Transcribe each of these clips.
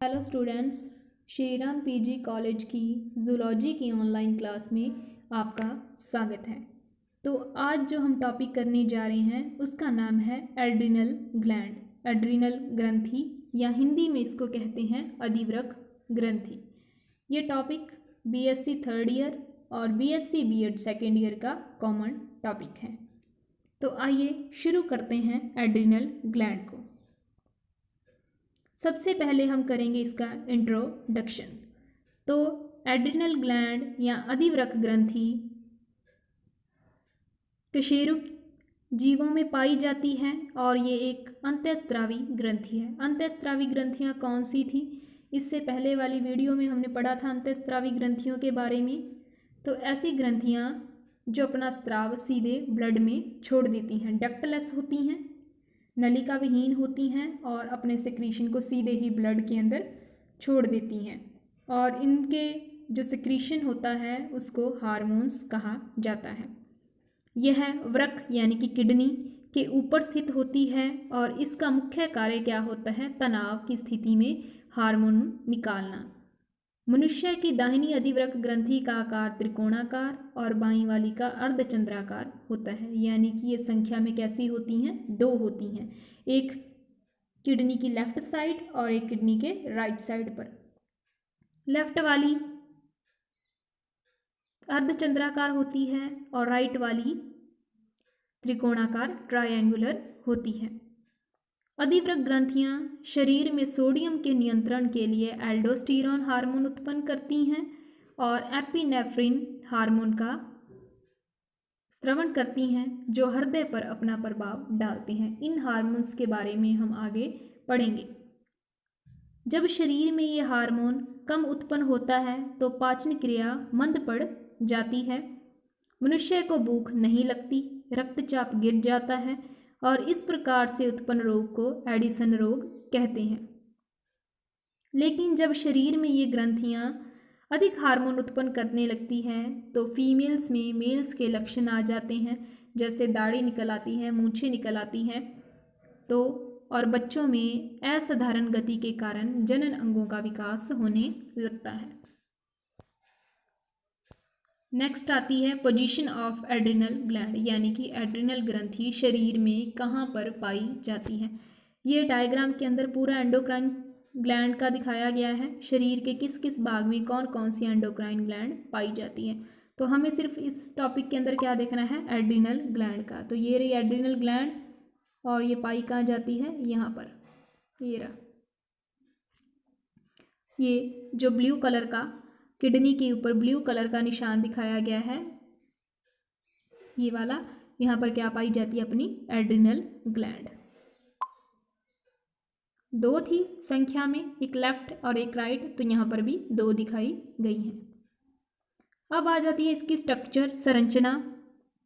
Hello students, Shri Ram PG college की zoology की online class में आपका स्वागत है। तो आज जो हम टॉपिक करने जा रहे हैं उसका नाम है एड्रिनल ग्लैंड, एड्रिनल ग्रंथि या हिंदी में इसको कहते हैं अधिवृक्क ग्रंथि। ये टॉपिक बीएससी थर्ड ईयर और बीएससी बीएड सेकेंड ईयर का कॉमन टॉपिक है। तो आइए शुरू करते हैं एड्रिनल ग्लैंड को। सबसे पहले हम करेंगे इसका इंट्रोडक्शन। तो एड्रिनल ग्लैंड या अधिवृक्क ग्रंथि कशेरुक जीवों में पाई जाती है और ये एक अंतःस्रावी ग्रंथि है। अंतःस्रावी ग्रंथियाँ कौन सी थी? इससे पहले वाली वीडियो में हमने पढ़ा था अंतःस्रावी ग्रंथियों के बारे में। तो ऐसी ग्रंथियाँ जो अपना स्राव सीधे ब्लड में छोड़ देती हैं, डक्टलेस होती हैं, नलिका विहीन होती हैं और अपने सेक्रीशन को सीधे ही ब्लड के अंदर छोड़ देती हैं। और इनके जो सेक्रीशन होता है उसको हार्मोन्स कहा जाता है। यह वृक्क यानी कि किडनी के ऊपर स्थित होती है और इसका मुख्य कार्य क्या होता है? तनाव की स्थिति में हार्मोन निकालना। मनुष्य की दाहिनी अधिवृक्क ग्रंथि का आकार त्रिकोणाकार और बाईं वाली का अर्धचंद्राकार होता है, यानी कि ये संख्या में कैसी होती हैं? 2 होती हैं, एक किडनी की लेफ्ट साइड और एक किडनी के राइट साइड पर। लेफ्ट वाली अर्धचंद्राकार होती है और राइट वाली त्रिकोणाकार ट्रायंगुलर होती है। अधिवृक्क ग्रंथियां शरीर में सोडियम के नियंत्रण के लिए एल्डोस्टेरोन हार्मोन उत्पन्न करती हैं और एपिनेफ्रिन हार्मोन का स्रवण करती हैं, जो हृदय पर अपना प्रभाव डालते हैं। इन हार्मोन्स के बारे में हम आगे पढ़ेंगे। जब शरीर में ये हार्मोन कम उत्पन्न होता है तो पाचन क्रिया मंद पड़ जाती है, मनुष्य को भूख नहीं लगती, रक्तचाप गिर जाता है और इस प्रकार से उत्पन्न रोग को एडिसन रोग कहते हैं। लेकिन जब शरीर में ये ग्रंथियां अधिक हार्मोन उत्पन्न करने लगती हैं तो फीमेल्स में मेल्स के लक्षण आ जाते हैं, जैसे दाढ़ी निकल आती है, मूंछें निकल आती हैं। तो और बच्चों में असाधारण गति के कारण जनन अंगों का विकास होने लगता है। नेक्स्ट आती है पोजीशन ऑफ एड्रिनल ग्लैंड, यानी कि एड्रिनल ग्रंथि शरीर में कहाँ पर पाई जाती है। ये डायग्राम के अंदर पूरा एंडोक्राइन ग्लैंड का दिखाया गया है, शरीर के किस किस भाग में कौन कौन सी एंडोक्राइन ग्लैंड पाई जाती है। तो हमें सिर्फ इस टॉपिक के अंदर क्या देखना है? एड्रिनल ग्लैंड का। तो ये रही एड्रिनल ग्लैंड और ये पाई कहाँ जाती है? यहाँ पर, ये रहा। ये जो ब्लू कलर का किडनी के ऊपर ब्लू कलर का निशान दिखाया गया है, ये वाला, यहाँ पर क्या पाई जाती है? अपनी एड्रिनल ग्लैंड। 2 थी संख्या में, एक लेफ्ट और एक राइट, तो यहाँ पर भी 2 दिखाई गई हैं। अब आ जाती है इसकी स्ट्रक्चर, संरचना।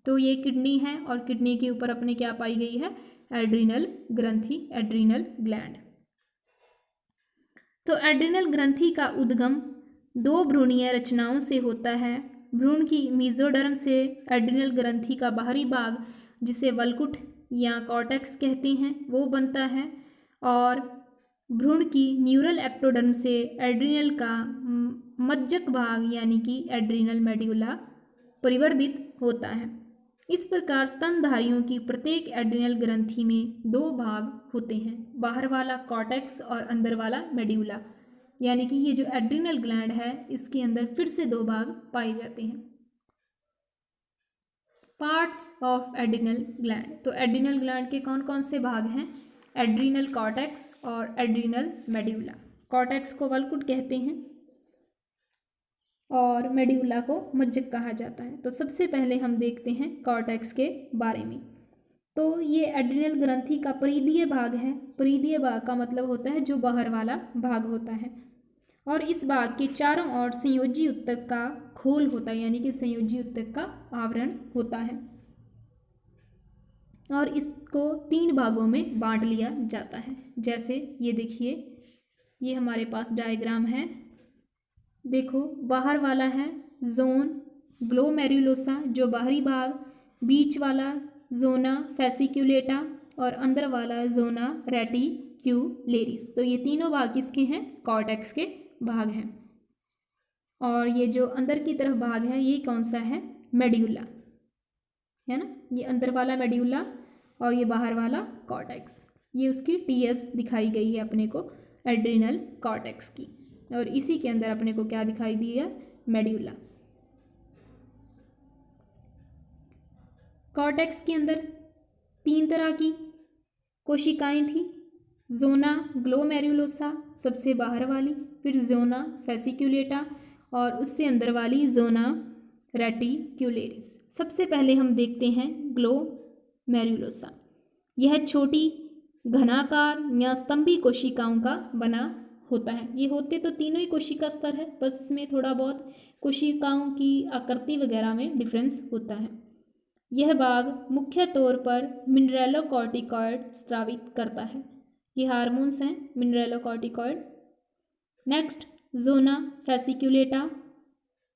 तो ये किडनी है और किडनी के ऊपर अपने क्या पाई गई है? एड्रिनल ग्रंथि, एड्रिनल ग्लैंड। तो एड्रिनल ग्रंथि का उद्गम 2 भ्रूणीय रचनाओं से होता है। भ्रूण की मेसोडर्म से एड्रिनल ग्रंथि का बाहरी भाग, जिसे वल्कुट या कॉर्टेक्स कहते हैं, वो बनता है और भ्रूण की न्यूरल एक्टोडर्म से एड्रिनल का मज्जक भाग यानी कि एड्रिनल मेड्यूला परिवर्धित होता है। इस प्रकार स्तनधारियों की प्रत्येक एड्रिनल ग्रंथि में 2 भाग होते हैं, बाहर वाला कॉर्टेक्स और अंदर वाला मेड्यूला। यानी कि ये जो एड्रिनल ग्लैंड है इसके अंदर फिर से 2 भाग पाए जाते हैं। Parts of adrenal gland. तो एड्रिनल ग्लैंड के कौन कौन से भाग हैं? एड्रिनल कॉर्टेक्स और एड्रिनल मेड्यूला। कॉर्टेक्स को वल्कुट कहते हैं और मेड्यूला को मज्जक कहा जाता है। तो सबसे पहले हम देखते हैं कॉर्टेक्स के बारे में। तो ये एड्रिनल ग्रंथि का परिधीय भाग है। परिधीय भाग का मतलब होता है जो बाहर वाला भाग होता है और इस भाग के चारों ओर संयोजी ऊतक का खोल होता है, यानी कि संयोजी ऊतक का आवरण होता है और इसको 3 भागों में बांट लिया जाता है। जैसे ये देखिए, ये हमारे पास डायग्राम है। देखो, बाहर वाला है जोन ग्लोमेरुलोसा जो बाहरी भाग, बीच वाला जोना फेसिक्युलेटा और अंदर वाला जोना रेटिक्युलेटा। रेटिक्युलेरिस। तो ये तीनों भाग किसके हैं? कॉर्टेक्स के भाग हैं। और ये जो अंदर की तरफ भाग है ये कौन सा है? मेड्यूला, है ना। ये अंदर वाला मेड्यूला और ये बाहर वाला कॉर्टेक्स। ये उसकी टीएस दिखाई गई है अपने को, एड्रिनल कॉर्टेक्स की, और इसी के अंदर अपने को क्या दिखाई दी है? मेड्यूला। कॉर्टेक्स के अंदर 3 तरह की कोशिकाएं थी। जोना ग्लोमेरुलोसा सबसे बाहर वाली, फिर जोना फेसिक्युलेटा और उससे अंदर वाली जोना रेटिक्युलेरिस। सबसे पहले हम देखते हैं ग्लोमेरुलोसा। यह छोटी घनाकार या स्तंभी कोशिकाओं का बना होता है। ये होते तो तीनों ही कोशिका स्तर है, बस इसमें थोड़ा बहुत कोशिकाओं की आकृति वगैरह में डिफरेंस होता है। यह भाग मुख्य तौर पर मिनरेलोकॉर्टिकॉइड स्रावित करता है। ये हार्मोन्स हैं मिनरेलोकॉर्टिकॉइड। नेक्स्ट, जोना फेसिक्युलेटा।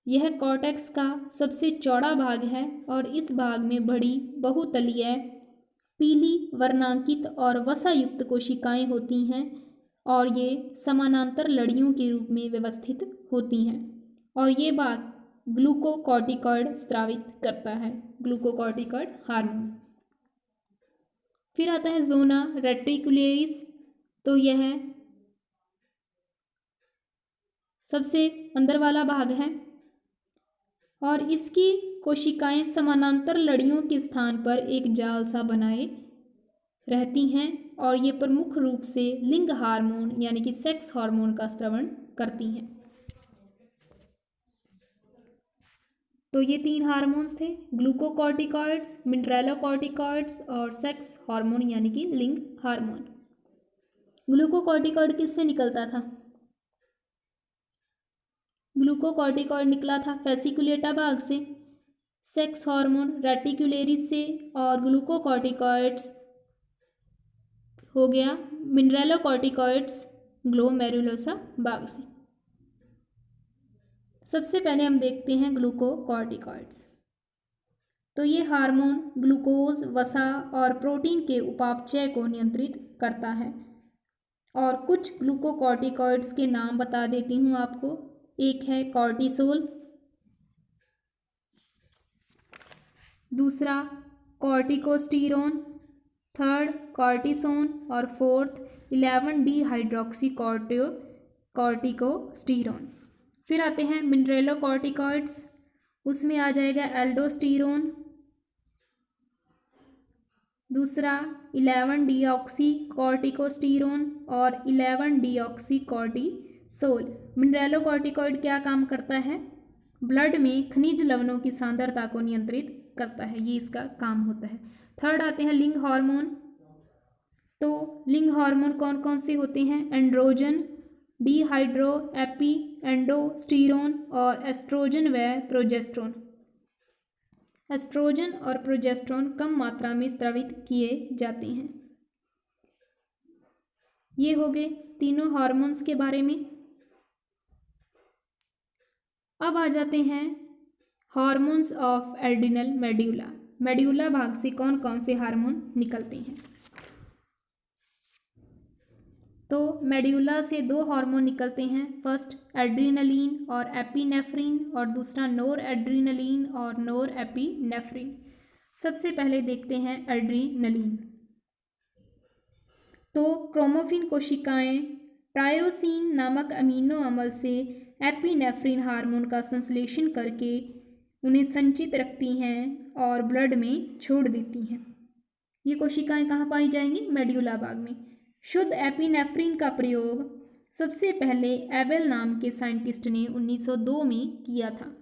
यह कॉर्टेक्स का सबसे चौड़ा भाग है और इस भाग में बड़ी बहुतलीय पीली वर्णांकित और वसायुक्त कोशिकाएं होती हैं और ये समानांतर लड़ियों के रूप में व्यवस्थित होती हैं। और ये भाग ग्लूकोकॉर्टिकॉइड स्रावित करता है, ग्लूकोकॉर्टिकॉइड हार्मोन। फिर आता है जोना रेटिक्युलेरिस। तो यह सबसे अंदर वाला भाग है और इसकी कोशिकाएं समानांतर लड़ियों के स्थान पर एक जाल सा बनाए रहती हैं और ये प्रमुख रूप से लिंग हार्मोन यानी कि सेक्स हार्मोन का स्रावन करती हैं। तो ये 3 हार्मोन्स थे, ग्लूकोकॉर्टिकॉइड्स, मिनरेलोकॉर्टिकॉइड्स और सेक्स हार्मोन यानी कि लिंग हार्मोन। ग्लूकोकॉर्टिकॉइड किससे निकलता था? ग्लूकोकॉर्टिकॉइड निकला था फेसिकुलेटा भाग से, सेक्स हार्मोन रेटिक्युलेरिस से और ग्लूकोकॉर्टिकॉइड्स हो गया मिनरेलोकॉर्टिकॉइड्स ग्लोमेरुलोसा भाग से। सबसे पहले हम देखते हैं ग्लूकोकॉर्टिकॉइड्स। तो ये हार्मोन ग्लूकोज, वसा और प्रोटीन के उपापचय को नियंत्रित करता है। और कुछ ग्लूकोकॉर्टिकॉइड्स के नाम बता देती हूँ आपको। एक है कॉर्टिसोल, दूसरा कॉर्टिकोस्टीरोन, थर्ड कॉर्टिसोन और फोर्थ 11D हाइड्रोक्सी कॉर्टिकोस्टीरोन। फिर आते हैं मिनरेलोकॉर्टिकॉइड्स, उसमें आ जाएगा एल्डोस्टीरोन, दूसरा 11-डीऑक्सी कॉर्टिकोस्टीरोन और 11-डीऑक्सी कॉर्टिसोल। मिनरेलोकॉर्टिकॉइड क्या काम करता है? ब्लड में खनिज लवणों की सांद्रता को नियंत्रित करता है, ये इसका काम होता है। थर्ड आते हैं लिंग हार्मोन। तो लिंग हार्मोन कौन कौन से होते हैं? एंड्रोजन, डिहाइड्रो एपी एंडोस्टीरोन और एस्ट्रोजन व प्रोजेस्ट्रोन। एस्ट्रोजन और प्रोजेस्ट्रोन कम मात्रा में स्रावित किए जाते हैं। ये हो गए तीनों हार्मोन्स के बारे में। अब आ जाते हैं hormones of adrenal medulla. Medulla भाग से कौन कौन से हार्मोन निकलते हैं? तो मेड्यूला से 2 हार्मोन निकलते हैं, फर्स्ट एड्रीनलिन और एपिनेफ्रिन और दूसरा नोर एड्रीनलिन और नोर एपिनेफ्रिन। सबसे पहले देखते हैं एड्रीनलिन। तो क्रोमोफिन कोशिकाएं टायरोसिन नामक अमीनो अम्ल से एपिनेफ्रिन हार्मोन का संश्लेषण करके उन्हें संचित रखती हैं और ब्लड में छोड़ देती हैं। ये कोशिकाएं कहाँ पाई जाएंगी? मेड्यूला भाग में। शुद्ध एपिनेफ्रिन का प्रयोग सबसे पहले एबेल नाम के साइंटिस्ट ने 1902 में किया था।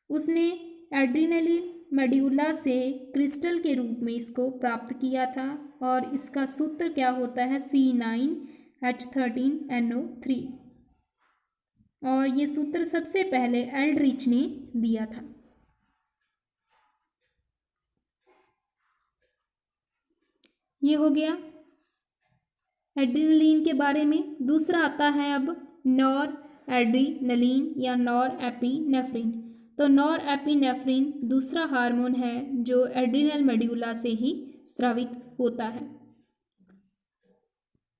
उसने एड्रीनलिन मेड्यूला से क्रिस्टल के रूप में इसको प्राप्त किया था और इसका सूत्र क्या होता है? C9H13NO3। और ये सूत्र सबसे पहले एल्ड्रिच ने दिया था। ये हो गया एड्रीनलिन के बारे में। दूसरा आता है अब नॉर एड्रीनलिन या नॉर एपिनेफ्रिन। तो नॉर एपिनेफ्रिन दूसरा हार्मोन है जो एड्रिनल मेड्यूला से ही स्रावित होता है।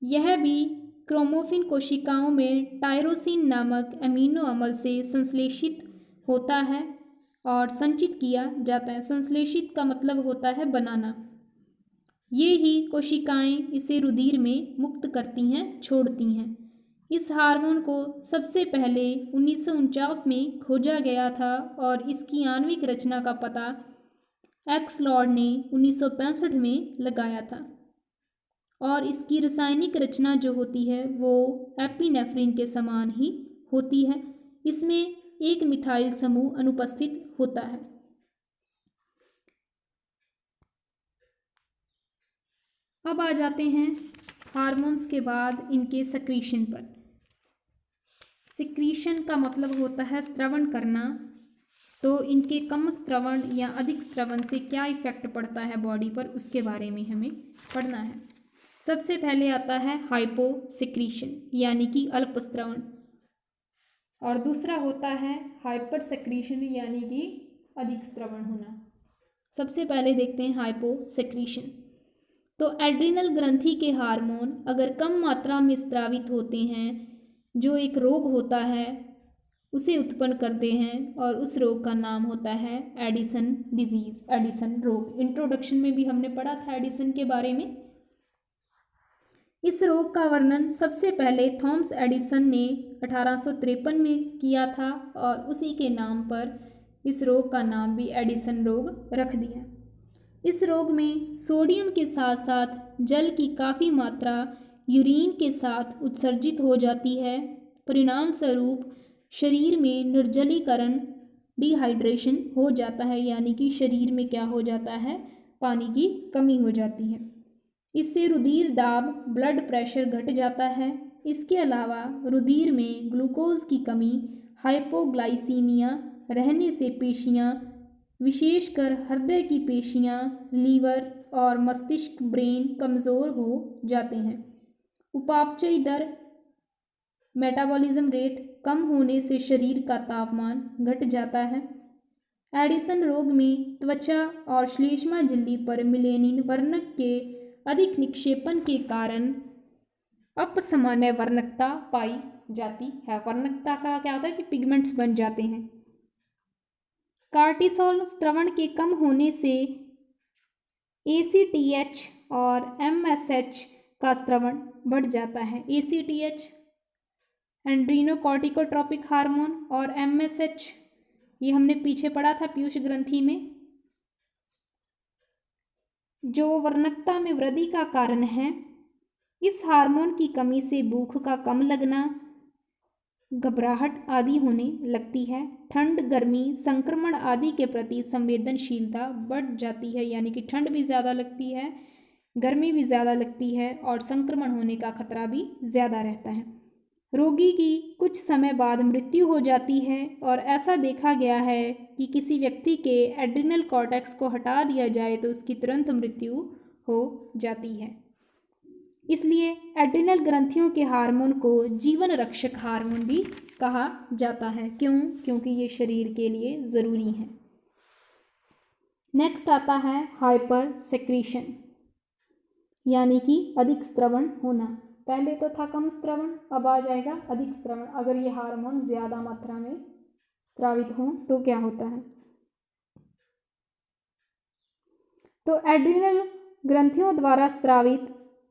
यह भी क्रोमोफिन कोशिकाओं में टायरोसिन नामक अमीनो अम्ल से संश्लेषित होता है और संचित किया जाता है। संश्लेषित का मतलब होता है बनाना। ये ही कोशिकाएं इसे रुधिर में मुक्त करती हैं, छोड़ती हैं। इस हार्मोन को सबसे पहले 1949 में खोजा गया था और इसकी आणविक रचना का पता एक्सलॉर्ड ने 1965 में लगाया था। और इसकी रासायनिक रचना जो होती है वो एपिनेफ्रिन के समान ही होती है। इसमें एक मिथाइल समूह अनुपस्थित होता है। अब आ जाते हैं हार्मोन्स के बाद इनके सक्रीशन पर। सिक्रीशन का मतलब होता है स्त्रवण करना। तो इनके कम स्त्रवण या अधिक स्त्रवण से क्या इफेक्ट पड़ता है बॉडी पर, उसके बारे में हमें पढ़ना है। सबसे पहले आता है हाइपोसिक्रीशन यानी कि अल्प स्त्रवण, और दूसरा होता है हाइपर सेक्रीशन यानी कि अधिक स्त्रवण होना। सबसे पहले देखते हैं हाइपोसेक्रीशन। तो एड्रिनल ग्रंथि के हार्मोन अगर कम मात्रा में स्रावित होते हैं, जो एक रोग होता है उसे उत्पन्न करते हैं, और उस रोग का नाम होता है एडिसन डिजीज, एडिसन रोग। इंट्रोडक्शन में भी हमने पढ़ा था एडिसन के बारे में। इस रोग का वर्णन सबसे पहले थॉमस एडिसन ने 1853 में किया था, और उसी के नाम पर इस रोग का नाम भी एडिसन रोग रख दिया। इस रोग में सोडियम के साथ साथ जल की काफ़ी मात्रा यूरिन के साथ उत्सर्जित हो जाती है। परिणाम स्वरूप शरीर में निर्जलीकरण, डिहाइड्रेशन हो जाता है, यानी कि शरीर में क्या हो जाता है, पानी की कमी हो जाती है। इससे रुधिर दाब, ब्लड प्रेशर घट जाता है। इसके अलावा रुधिर में ग्लूकोज की कमी, हाइपोग्लाइसीमिया रहने से पेशियाँ, विशेषकर हृदय की पेशियाँ, लीवर और मस्तिष्क ब्रेन कमज़ोर हो जाते हैं। उपापचय दर, मेटाबॉलिज्म रेट कम होने से शरीर का तापमान घट जाता है। एडिसन रोग में त्वचा और श्लेष्मा झिल्ली पर मिलेनिन वर्णक के अधिक निक्षेपण के कारण अपसामान्य वर्णकता पाई जाती है। वर्णकता का क्या होता है कि पिगमेंट्स बन जाते हैं। कार्टिसोल स्त्रवण के कम होने से ACTH और MSH का स्त्रवण बढ़ जाता है। ACTH एंड्रीनोकॉर्टिकोट्रोपिक हार्मोन और MSH ये हमने पीछे पढ़ा था पीयूष ग्रंथि में, जो वर्णकता में वृद्धि का कारण है। इस हार्मोन की कमी से भूख का कम लगना, घबराहट आदि होने लगती है। ठंड, गर्मी, संक्रमण आदि के प्रति संवेदनशीलता बढ़ जाती है, यानी कि ठंड भी ज़्यादा लगती है, गर्मी भी ज़्यादा लगती है और संक्रमण होने का खतरा भी ज़्यादा रहता है। रोगी की कुछ समय बाद मृत्यु हो जाती है, और ऐसा देखा गया है कि किसी व्यक्ति के एड्रिनल कॉर्टेक्स को हटा दिया जाए तो उसकी तुरंत मृत्यु हो जाती है। इसलिए एड्रिनल ग्रंथियों के हार्मोन को जीवन रक्षक हार्मोन भी कहा जाता है। क्यों? क्योंकि ये शरीर के लिए ज़रूरी है। नेक्स्ट आता है हाइपर सेक्रीशन यानी कि अधिक स्त्रवण होना। पहले तो था कम स्त्रवण, अब आ जाएगा अधिक स्त्रवण। अगर ये हार्मोन ज़्यादा मात्रा में स्रावित हों तो क्या होता है? तो एड्रिनल ग्रंथियों द्वारा स्रावित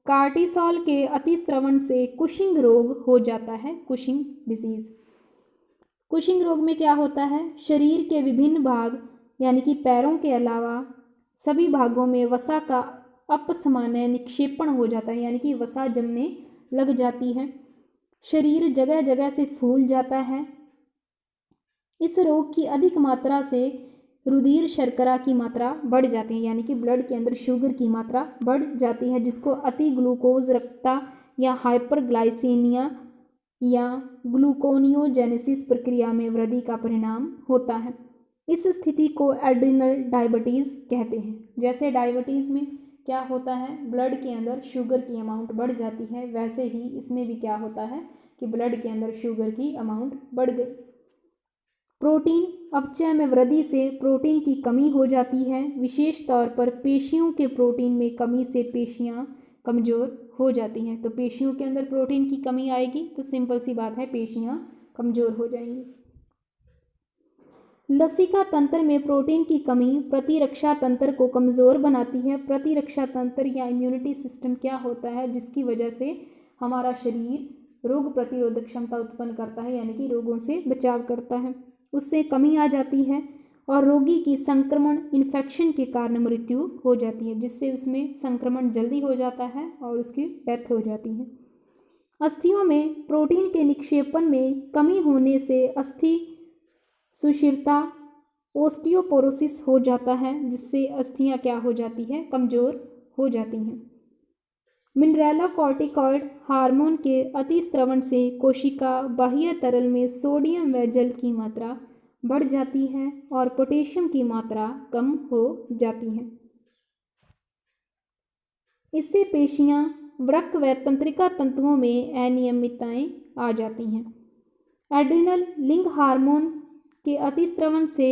कार्टिसोल के अतिस्त्रवण से कुशिंग रोग हो जाता है, कुशिंग डिजीज। कुशिंग रोग में क्या होता है? शरीर के विभिन्न भाग यानी कि पैरों के अलावा सभी भागों में वसा का अपसामान्य निक्षेपण हो जाता है, यानी कि वसा जमने लग जाती है। शरीर जगह जगह से फूल जाता है। इस रोग की अधिक मात्रा से रुधिर शर्करा की मात्रा बढ़ जाती है, यानी कि ब्लड के अंदर शुगर की मात्रा बढ़ जाती है, जिसको अति ग्लूकोज रक्तता या हाइपरग्लाइसीमिया या ग्लूकोनियोजेनेसिस प्रक्रिया में वृद्धि का परिणाम होता है। इस स्थिति को एड्रिनल डायबिटीज़ कहते हैं। जैसे डायबिटीज़ में क्या होता है, ब्लड के अंदर शुगर की अमाउंट बढ़ जाती है, वैसे ही इसमें भी क्या होता है कि ब्लड के अंदर शुगर की अमाउंट बढ़ गई। प्रोटीन अपचय में वृद्धि से प्रोटीन की कमी हो जाती है। विशेष तौर पर पेशियों के प्रोटीन में कमी से पेशियां कमज़ोर हो जाती हैं। तो पेशियों के अंदर प्रोटीन की कमी आएगी तो सिंपल सी बात है, पेशियाँ कमज़ोर हो जाएंगी। लसिका तंत्र में प्रोटीन की कमी प्रतिरक्षा तंत्र को कमज़ोर बनाती है। प्रतिरक्षा तंत्र या इम्यूनिटी सिस्टम क्या होता है, जिसकी वजह से हमारा शरीर रोग प्रतिरोधक क्षमता उत्पन्न करता है, यानी कि रोगों से बचाव करता है, उससे कमी आ जाती है और रोगी की संक्रमण इन्फेक्शन के कारण मृत्यु हो जाती है, जिससे उसमें संक्रमण जल्दी हो जाता है और उसकी डेथ हो जाती है। अस्थियों में प्रोटीन के निक्षेपण में कमी होने से अस्थि सुशिरता ओस्टियोपोरोसिस हो जाता है, जिससे अस्थियां क्या हो जाती है, कमज़ोर हो जाती हैं। मिनरेलोकॉर्टिकॉइड हार्मोन के अतिस्रवण से कोशिका बाह्य तरल में सोडियम व जल की मात्रा बढ़ जाती है और पोटेशियम की मात्रा कम हो जाती है। इससे पेशियां, वृक्क व तंत्रिका तंतुओं में अनियमितताएं आ जाती हैं। एड्रिनल लिंग हार्मोन के अतिस्रवण से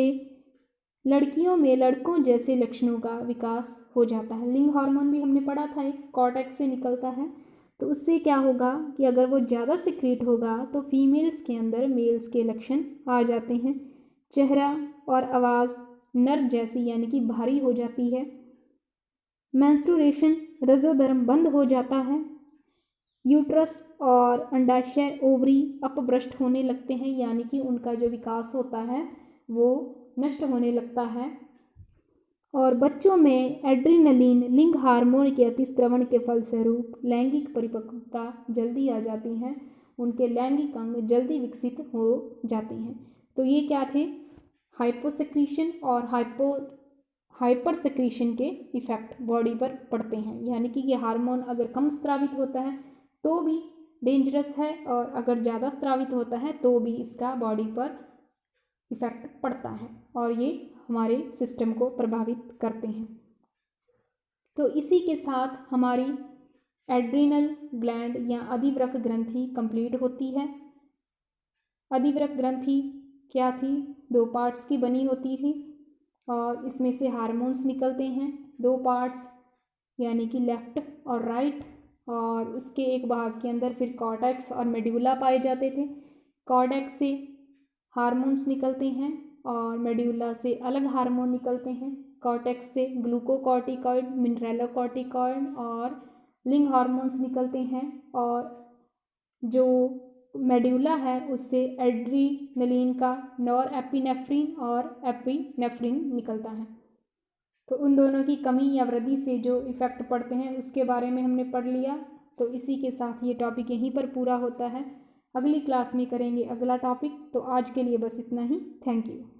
लड़कियों में लड़कों जैसे लक्षणों का विकास हो जाता है। लिंग हार्मोन भी हमने पढ़ा था, एक कॉर्टेक्स से निकलता है, तो उससे क्या होगा कि अगर वो ज़्यादा सिक्रीट होगा तो फीमेल्स के अंदर मेल्स के लक्षण आ जाते हैं। चेहरा और आवाज़ नर जैसी यानी कि भारी हो जाती है। मेंस्ट्रुएशन रजोधर्म बंद हो जाता है। यूट्रस और अंडाशय ओवरी अपभ्रष्ट होने लगते हैं, यानी कि उनका जो विकास होता है वो नष्ट होने लगता है। और बच्चों में एड्रिनलिन लिंग हार्मोन के अतिस्रवण के फलस्वरूप लैंगिक परिपक्वता जल्दी आ जाती है, उनके लैंगिक अंग जल्दी विकसित हो जाते हैं। तो ये क्या थे, हाइपोसेक्रीशन और हाइपर सेक्रीशन के इफेक्ट बॉडी पर पड़ते हैं, यानी कि ये हार्मोन अगर कम स्रावित होता है तो भी डेंजरस है और अगर ज़्यादा स्रावित होता है तो भी इसका बॉडी पर इफेक्ट पड़ता है और ये हमारे सिस्टम को प्रभावित करते हैं। तो इसी के साथ हमारी एड्रिनल ग्लैंड या अधिवृक्क ग्रंथि कंप्लीट होती है। अधिवृक्क ग्रंथि क्या थी, 2 पार्ट्स की बनी होती थी और इसमें से हार्मोन्स निकलते हैं 2 पार्ट्स, यानी कि लेफ्ट और राइट, और उसके एक भाग के अंदर फिर कॉर्टेक्स और मेड्यूला पाए जाते थे। कॉर्टेक्स से हार्मोन्स निकलते हैं और मेड्यूला से अलग हार्मोन निकलते हैं। कॉर्टेक्स से ग्लूकोकॉर्टिकॉइड, मिनरेलोकॉर्टिकॉइड और लिंग हार्मोन्स निकलते हैं और जो मेड्यूला है उससे एड्रीनलिन का नॉरएपिनेफ्रिन और एपिनेफ्रिन निकलता है। तो उन दोनों की कमी या वृद्धि से जो इफ़ेक्ट पड़ते हैं उसके बारे में हमने पढ़ लिया। तो इसी के साथ ये टॉपिक यहीं पर पूरा होता है। अगली क्लास में करेंगे अगला टॉपिक। तो आज के लिए बस इतना ही। Thank you.